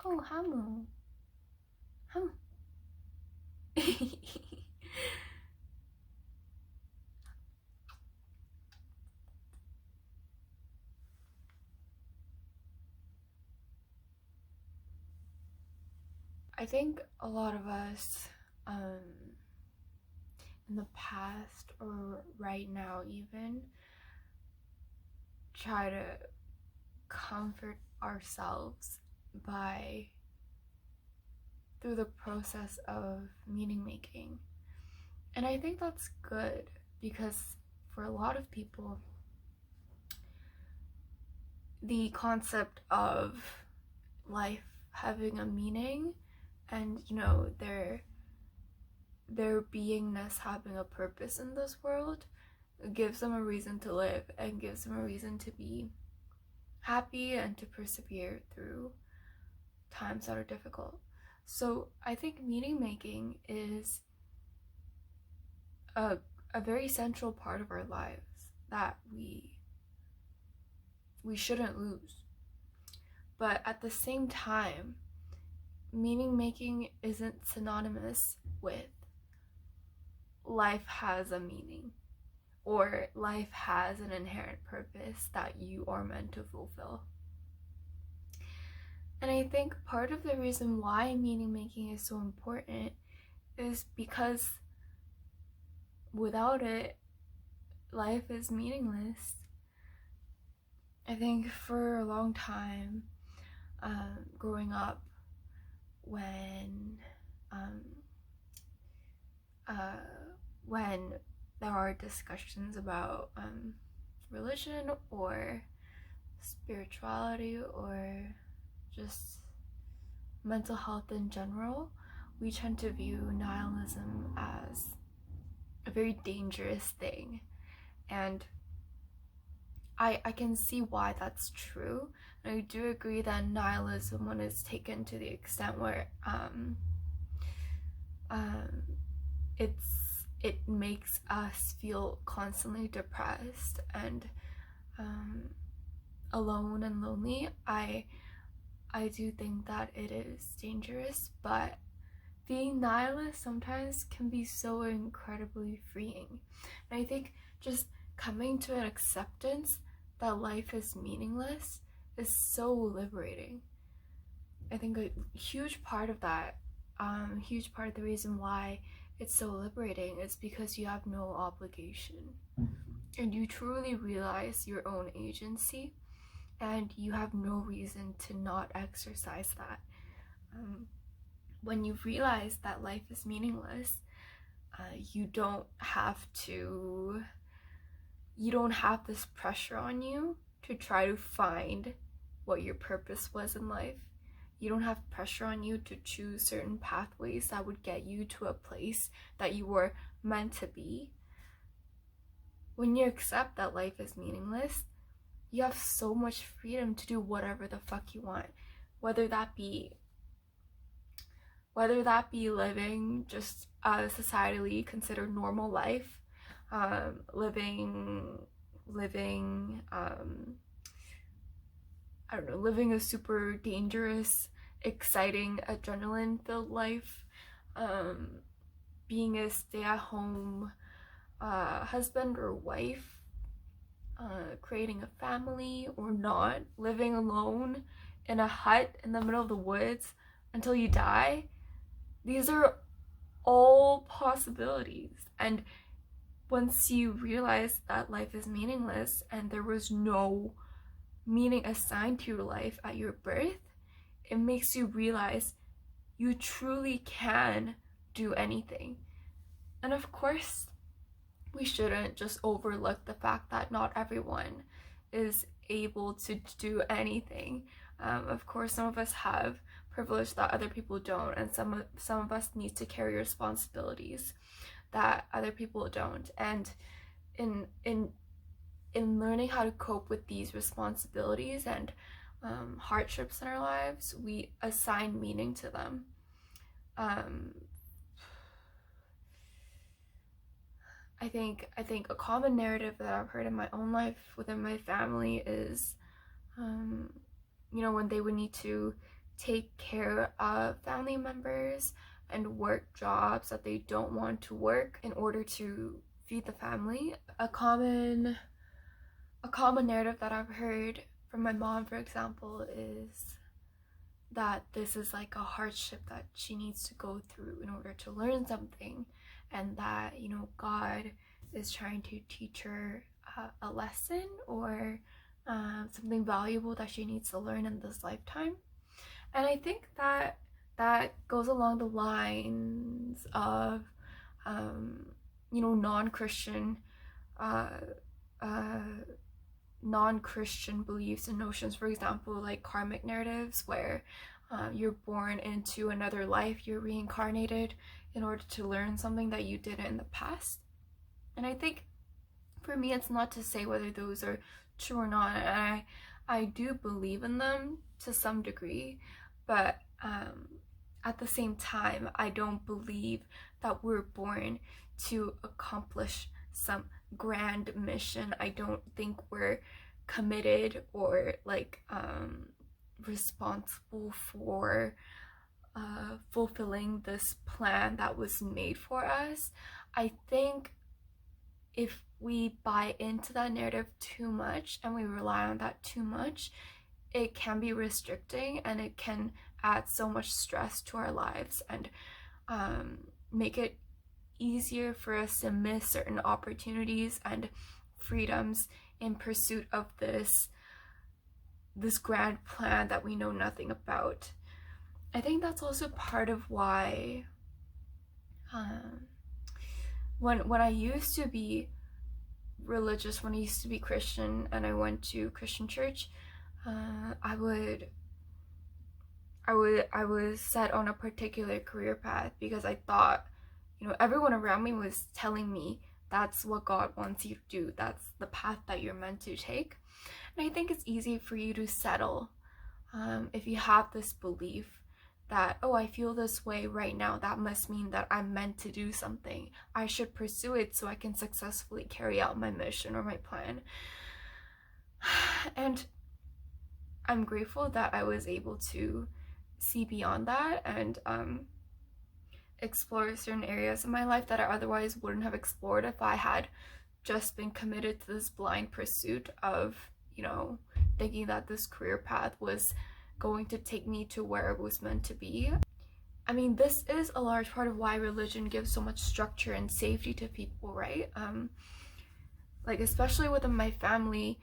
Oh, Hamu. Hamu. I think a lot of us, in the past or right now even, try to comfort ourselves by through the process of meaning making. And I think that's good because for a lot of people, the concept of life having a meaning and their beingness having a purpose in this world gives them a reason to live and gives them a reason to be happy and to persevere through times that are difficult. So I think meaning making is a, a very central part of our lives that we shouldn't lose. But at the same time, meaning making isn't synonymous with life has a meaning or life has an inherent purpose that you are meant to fulfill. And I think part of the reason why meaning making is so important is because without it, life is meaningless. I think for a long time, growing up, when um, uh, when there are discussions about religion or spirituality or just mental health in general, we tend to view nihilism as a very dangerous thing. And I can see why that's true. And I do agree that nihilism, when it's taken to the extent where um, it makes us feel constantly depressed and alone and lonely, I do think that it is dangerous, but being nihilist sometimes can be so incredibly freeing. And I think just coming to an acceptance that life is meaningless is so liberating. I think a huge part of that, huge part of the reason why it's so liberating is because you have no obligation and you truly realize your own agency and you have no reason to not exercise that. When you realize that life is meaningless, you don't have this pressure on you to try to find what your purpose was in life. You don't have pressure on you to choose certain pathways that would get you to a place that you were meant to be. When you accept that life is meaningless, you have so much freedom to do whatever the fuck you want, whether that be living just a societally considered normal life, living I don't know, living a super dangerous, exciting, adrenaline-filled life, being a stay-at-home husband or wife, creating a family or not, living alone in a hut in the middle of the woods until you die. These are all possibilities. And once you realize that life is meaningless and there was no meaning assigned to your life at your birth, it makes you realize you truly can do anything. And of course, we shouldn't just overlook the fact that not everyone is able to do anything. Of course, some of us have privilege that other people don't, and some of us need to carry responsibilities that other people don't. And in learning how to cope with these responsibilities and hardships in our lives, we assign meaning to them. I think a common narrative that I've heard in my own life within my family is, when they would need to take care of family members and work jobs that they don't want to work in order to feed the family. A common narrative that I've heard from my mom, for example, is that this is like a hardship that she needs to go through in order to learn something, and that, you know, God is trying to teach her a lesson or something valuable that she needs to learn in this lifetime. And I think that that goes along the lines of you know, uh, uh, non-Christian beliefs and notions. For example, like karmic narratives, where you're born into another life, you're reincarnated in order to learn something that you did in the past. And I think for me, it's not to say whether those are true or not. And I do believe in them to some degree, but at the same time, I don't believe that we're born to accomplish some grand mission. I don't think we're committed or like responsible for fulfilling this plan that was made for us. I think if we buy into that narrative too much and we rely on that too much, it can be restricting, and it can add so much stress to our lives and make it easier for us to miss certain opportunities and freedoms in pursuit of this grand plan that we know nothing about. I think that's also part of why when I used to be religious, when I used to be Christian and I went to Christian church, I was set on a particular career path because I thought, you know, everyone around me was telling me that's what God wants you to do. That's the path that you're meant to take. And I think it's easy for you to settle if you have this belief that, oh, I feel this way right now, that must mean that I'm meant to do something. I should pursue it so I can successfully carry out my mission or my plan. And I'm grateful that I was able to see beyond that and explore certain areas of my life that I otherwise wouldn't have explored if I had just been committed to this blind pursuit of, you know, thinking that this career path was going to take me to where it was meant to be. I mean, this is a large part of why religion gives so much structure and safety to people, right? Like, especially within my family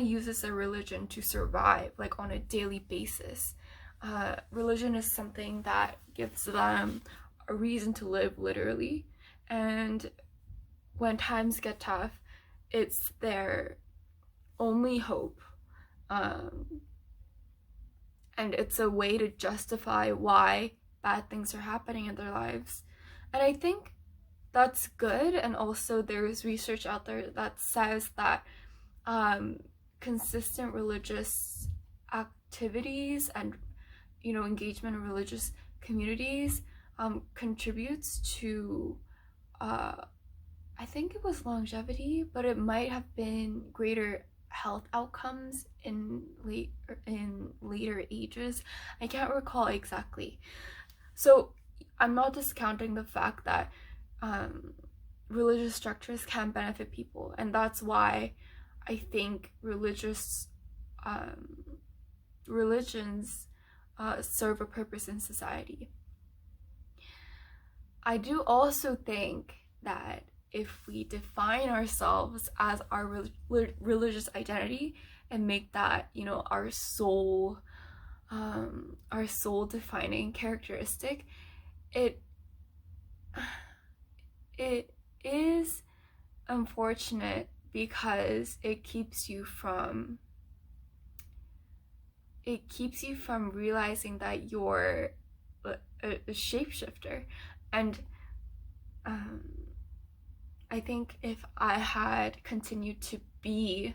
uses their religion to survive, like on a daily basis. Religion is something that gives them a reason to live, literally. And when times get tough, it's their only hope. And it's a way to justify why bad things are happening in their lives. And I think that's good. And also there's research out there that says that consistent religious activities and, you know, engagement in religious communities contributes to I think it was longevity, but it might have been greater health outcomes in later ages. I can't recall exactly. So I'm not discounting the fact that religious structures can benefit people, and that's why I think religions serve a purpose in society. I do also think that if we define ourselves as our religious identity and make that, you know, our soul defining characteristic, it is unfortunate because it keeps you from realizing that you're a shapeshifter. And I think if I had continued to be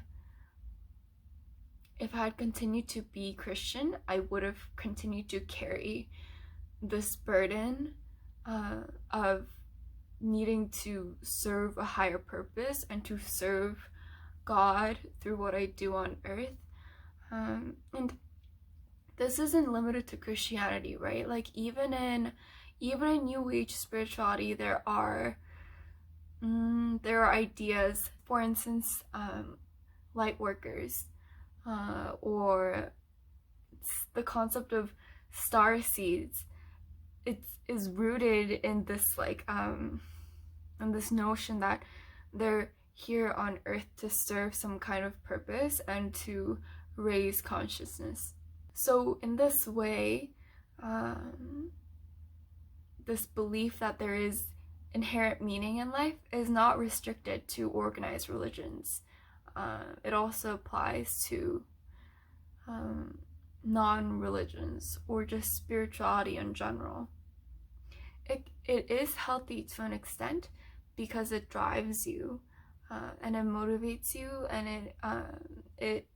Christian, I would have continued to carry this burden of needing to serve a higher purpose and to serve God through what I do on earth. And this isn't limited to Christianity, right? Like even in New Age spirituality, there are ideas, for instance, light workers, or the concept of star seeds. It is rooted in this in this notion that they're here on earth to serve some kind of purpose and to raise consciousness. So in this way, this belief that there is inherent meaning in life is not restricted to organized religions. It also applies to non-religions or just spirituality in general. It is healthy to an extent because it drives you and it motivates you, and it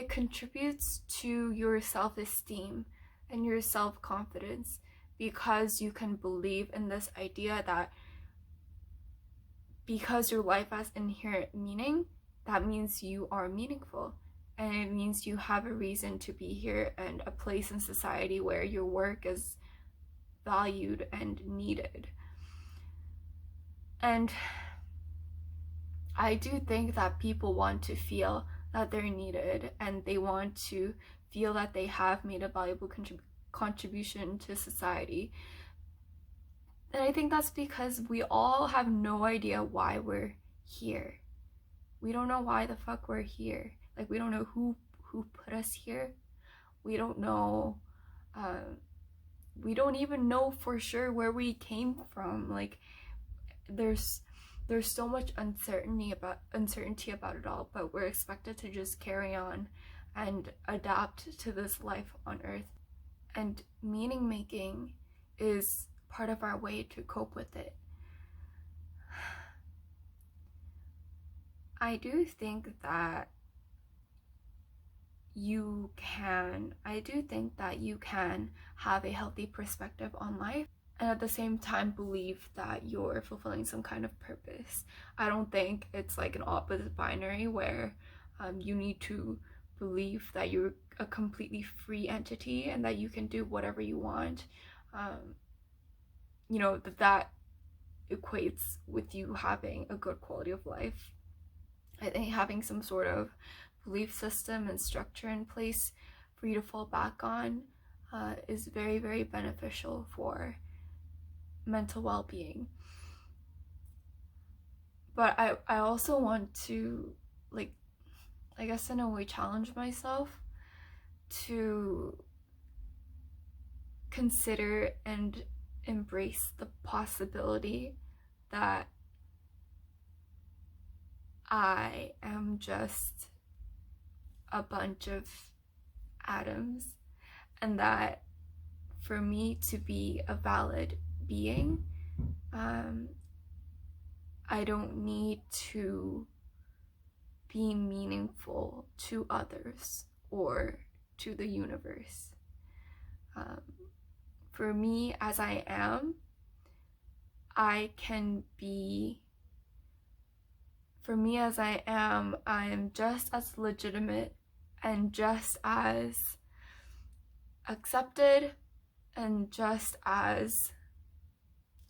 contributes to your self-esteem and your self-confidence, because you can believe in this idea that because your life has inherent meaning, that means you are meaningful, and it means you have a reason to be here and a place in society where your work is valued and needed. And I do think that people want to feel that they're needed, and they want to feel that they have made a valuable contribution to society. And I think that's because we all have no idea why we're here. We don't know why the fuck we're here. Like, we don't know who put us here. We don't know, we don't even know for sure where we came from. Like, there's so much uncertainty about it all, but we're expected to just carry on and adapt to this life on earth. And meaning making is part of our way to cope with it. I do think that you can have a healthy perspective on life and at the same time believe that you're fulfilling some kind of purpose. I don't think it's like an opposite binary where you need to believe that you're a completely free entity and that you can do whatever you want. That equates with you having a good quality of life. I think having some sort of belief system and structure in place for you to fall back on is very, very beneficial for mental well-being. But I also want to, like, I guess in a way, challenge myself to consider and embrace the possibility that I am just a bunch of atoms, and that for me to be a valid being, I don't need to be meaningful to others or to the universe. For me as I am, I am just as legitimate and just as accepted and just as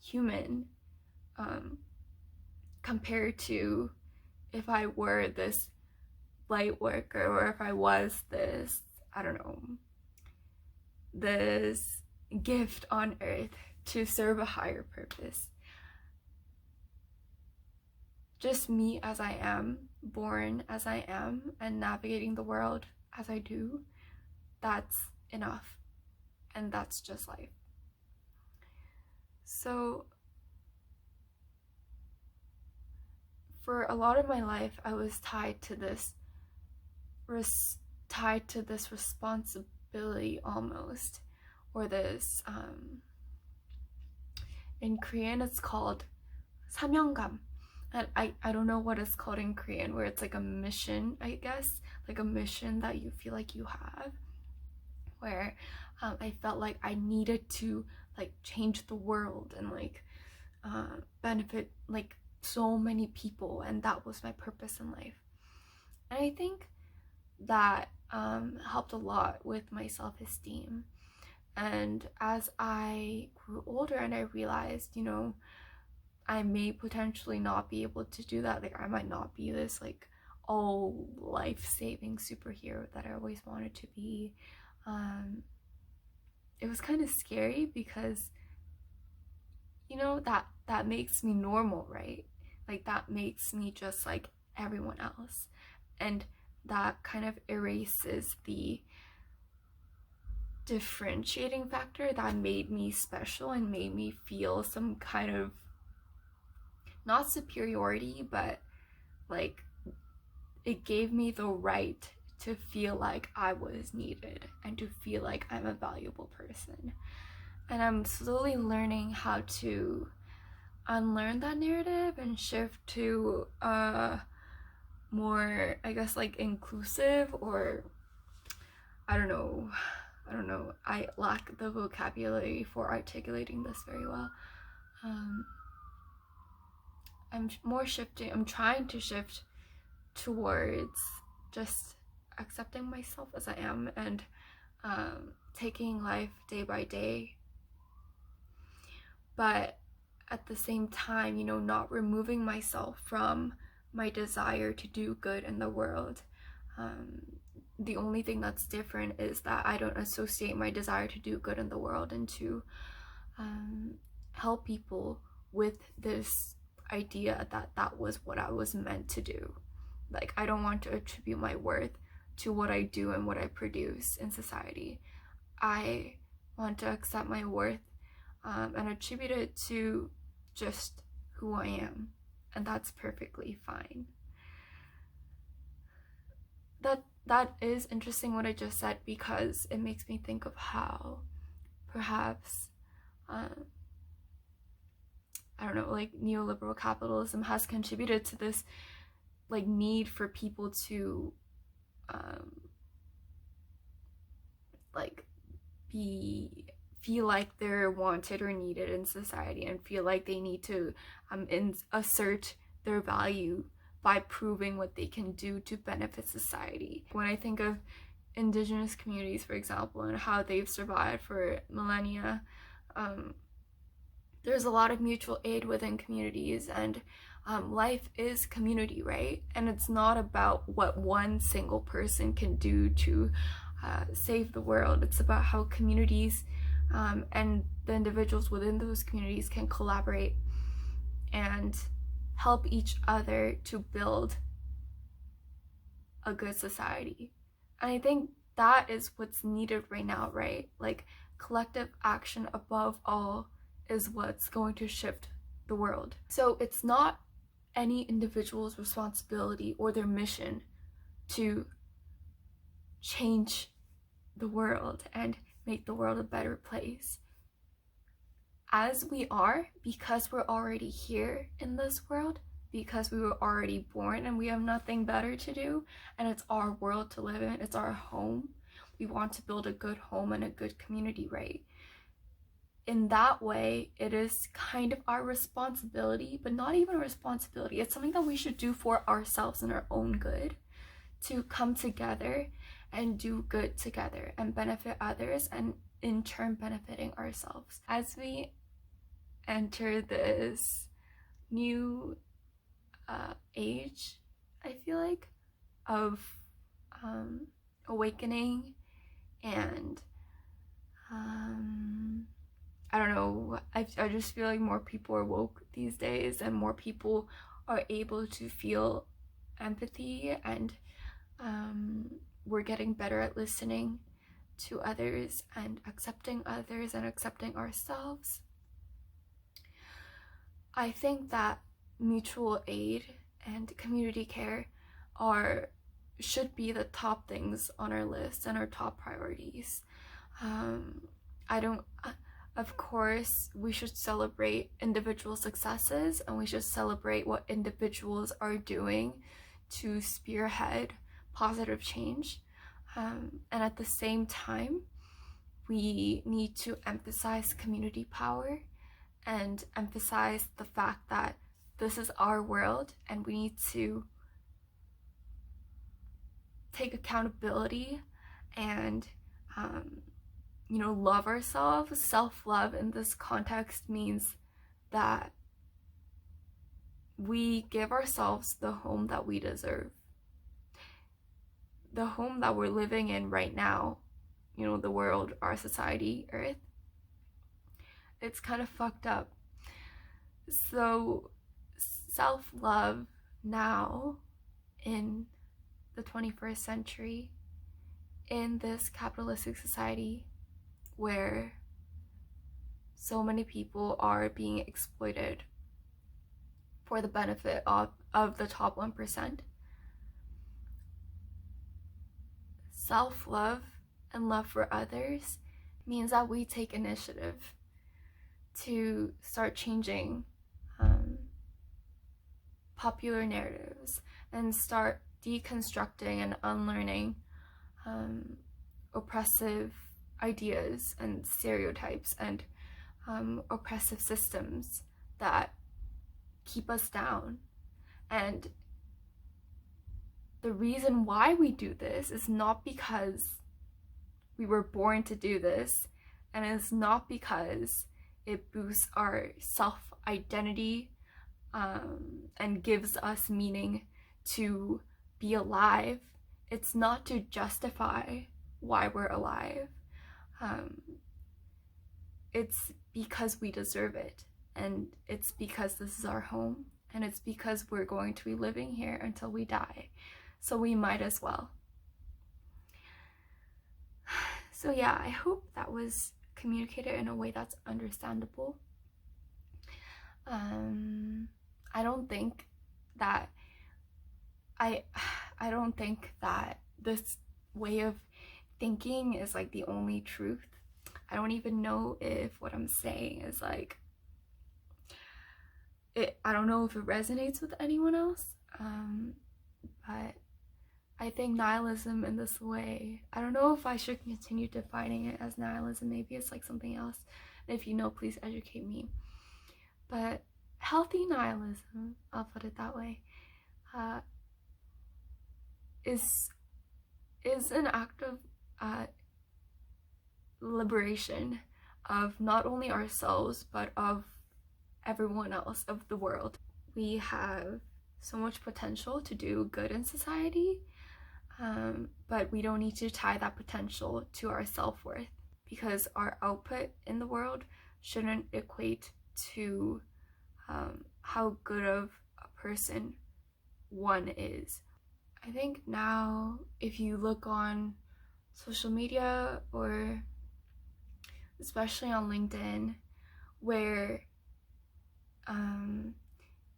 human, compared to if I were this light worker, or if I was this, I don't know, this gift on earth to serve a higher purpose. Just me as I am, born as I am, and navigating the world as I do, that's enough. And that's just life. So for a lot of my life, I was tied to this responsibility almost, or this, in Korean it's called 사명감. And I don't know what it's called in Korean, where it's like a mission, I guess, like a mission that you feel like you have, where I felt like I needed to like change the world and like benefit like so many people, and that was my purpose in life. And I think that helped a lot with my self-esteem. And as I grew older and I realized, you know, I may potentially not be able to do that. Like, I might not be this like all life-saving superhero that I always wanted to be. It was kind of scary because, you know, that makes me normal, right? Like, that makes me just like everyone else. And that kind of erases the differentiating factor that made me special and made me feel some kind of, not superiority, but like it gave me the right to feel like I was needed and to feel like I'm a valuable person. And I'm slowly learning how to unlearn that narrative and shift to more, I guess, like inclusive, or I don't know. I lack the vocabulary for articulating this very well. I'm trying to shift towards just accepting myself as I am, and taking life day by day, but at the same time, you know, not removing myself from my desire to do good in the world. The only thing that's different is that I don't associate my desire to do good in the world and to help people with this idea that that was what I was meant to do. Like, I don't want to attribute my worth to what I do and what I produce in society. I want to accept my worth and attribute it to just who I am, and that's perfectly fine. That is interesting what I just said, because it makes me think of how perhaps I don't know, like neoliberal capitalism has contributed to this like need for people to like feel like they're wanted or needed in society, and feel like they need to assert their value by proving what they can do to benefit society. When I think of indigenous communities, for example, and how they've survived for millennia, there's a lot of mutual aid within communities, and life is community, right? And it's not about what one single person can do to save the world. It's about how communities and the individuals within those communities can collaborate and help each other to build a good society. And I think that is what's needed right now, right? Like, collective action above all is what's going to shift the world. So it's not any individual's responsibility or their mission to change the world and make the world a better place. As we are, because we're already here in this world, because we were already born and we have nothing better to do, and it's our world to live in, it's our home. We want to build a good home and a good community, right? In that way, it is kind of our responsibility, but not even a responsibility. It's something that we should do for ourselves and our own good, to come together and do good together and benefit others, and in turn benefiting ourselves. As we enter this new age, I feel like, of awakening, and I don't know, I just feel like more people are woke these days, and more people are able to feel empathy, and we're getting better at listening to others and accepting others and accepting ourselves. I think that mutual aid and community care should be the top things on our list and our top priorities. Of course, we should celebrate individual successes, and we should celebrate what individuals are doing to spearhead positive change. And at the same time, we need to emphasize community power and emphasize the fact that this is our world, and we need to take accountability and love ourselves. Self-love in this context means that we give ourselves the home that we deserve. The home that we're living in right now, the world, our society, Earth, it's kind of fucked up. So self-love now in the 21st century, in this capitalistic society where so many people are being exploited for the benefit of the top 1%, self-love and love for others means that we take initiative to start changing popular narratives and start deconstructing and unlearning oppressive ideas and stereotypes and oppressive systems that keep us down. And the reason why we do this is not because we were born to do this, and it's not because it boosts our self-identity and gives us meaning to be alive. It's not to justify why we're alive. It's because we deserve it, and it's because this is our home, and it's because we're going to be living here until we die, so we might as well. So yeah, I hope that was communicated in a way that's understandable. I don't think that this way of thinking is like the only truth. I don't even know if what I'm saying is like I don't know if it resonates with anyone else, but I think nihilism in this way, I don't know if I should continue defining it as nihilism. Maybe it's like something else. If you know, please educate me. But healthy nihilism, I'll put it that way, is an act of liberation of not only ourselves but of everyone else, of the world. We have so much potential to do good in society, but we don't need to tie that potential to our self-worth, because our output in the world shouldn't equate to how good of a person one is. I think now if you look on social media, or especially on LinkedIn, where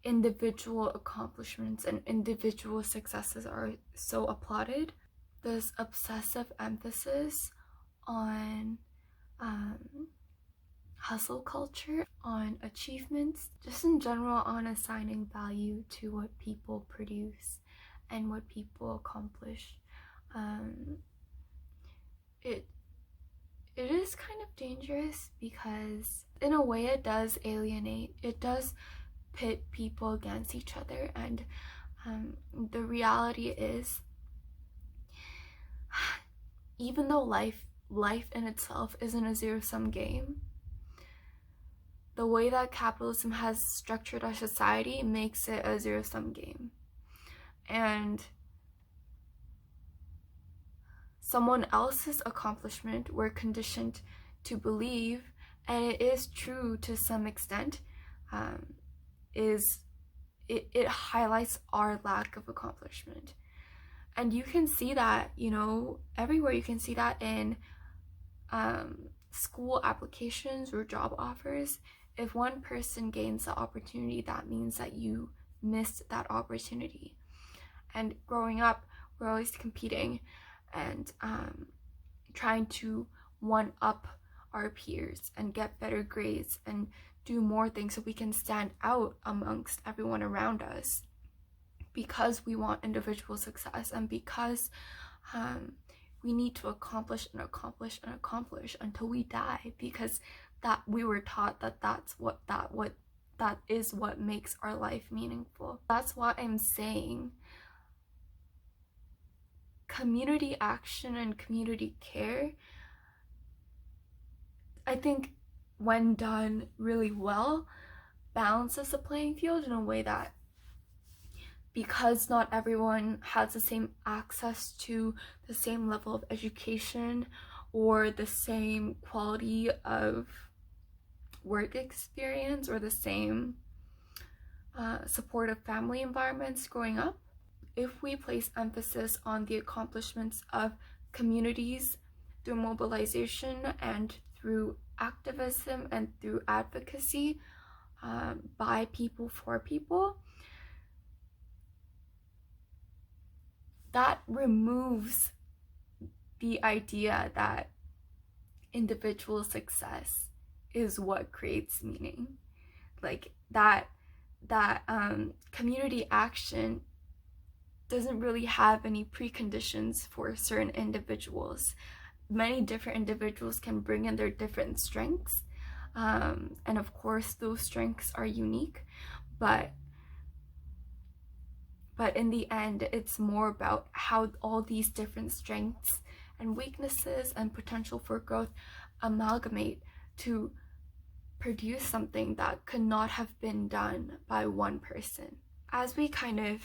individual accomplishments and individual successes are so applauded, this obsessive emphasis on hustle culture, on achievements, just in general on assigning value to what people produce and what people accomplish. It is kind of dangerous, because in a way it does alienate, it does pit people against each other, and the reality is, even though life in itself isn't a zero-sum game, the way that capitalism has structured our society makes it a zero-sum game. And someone else's accomplishment, we're conditioned to believe, and it is true to some extent, it highlights our lack of accomplishment. And you can see that, everywhere. You can see that in school applications or job offers. If one person gains the opportunity, that means that you missed that opportunity. And growing up, we're always competing and trying to one up our peers and get better grades and do more things so we can stand out amongst everyone around us, because we want individual success, and because we need to accomplish and accomplish and accomplish until we die, because that we were taught that is what makes our life meaningful. That's why I'm saying community action and community care, I think when done really well, balances the playing field in a way that, because not everyone has the same access to the same level of education or the same quality of work experience or the same supportive family environments growing up, if we place emphasis on the accomplishments of communities through mobilization and through activism and through advocacy, by people for people, that removes the idea that individual success is what creates meaning. Like that community action doesn't really have any preconditions for certain individuals. Many different individuals can bring in their different strengths, and of course those strengths are unique, but in the end it's more about how all these different strengths and weaknesses and potential for growth amalgamate to produce something that could not have been done by one person. As we kind of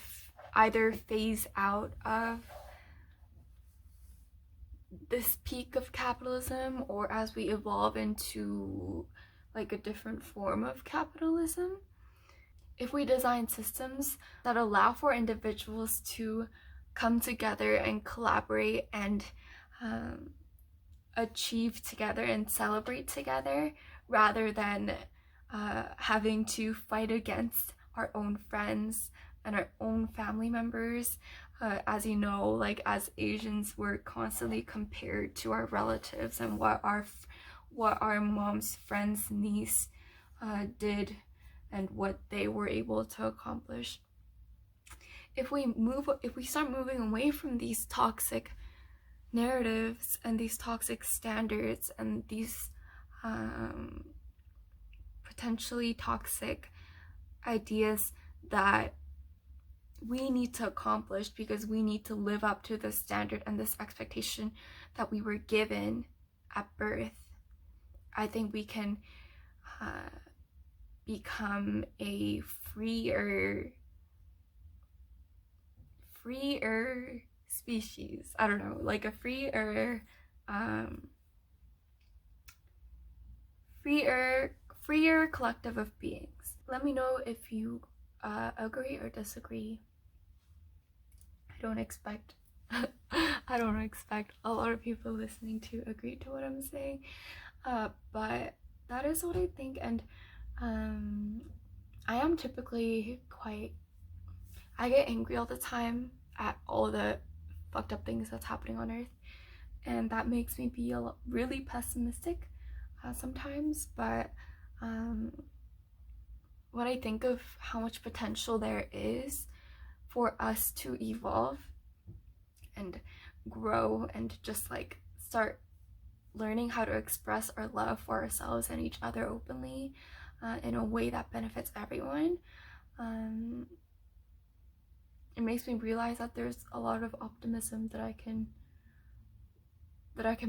either phase out of this peak of capitalism, or as we evolve into like a different form of capitalism, if we design systems that allow for individuals to come together and collaborate and achieve together and celebrate together, rather than having to fight against our own friends and our own family members. As you know, like as Asians, we're constantly compared to our relatives and what our mom's friend's niece did and what they were able to accomplish. If we start moving away from these toxic narratives and these toxic standards and these potentially toxic ideas that we need to accomplish because we need to live up to this standard and this expectation that we were given at birth, I think we can become a freer species. I don't know, like a freer collective of beings. Let me know if you agree or disagree. I don't expect a lot of people listening to agree to what I'm saying, but that is what I think. And I am typically I get angry all the time at all the fucked up things that's happening on Earth, and that makes me be really pessimistic sometimes. But when I think of how much potential there is for us to evolve and grow and just like start learning how to express our love for ourselves and each other openly in a way that benefits everyone, it makes me realize that there's a lot of optimism that I can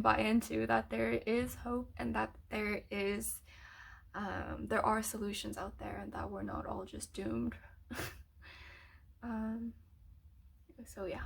buy into, that there is hope and that there are solutions out there and that we're not all just doomed. So yeah.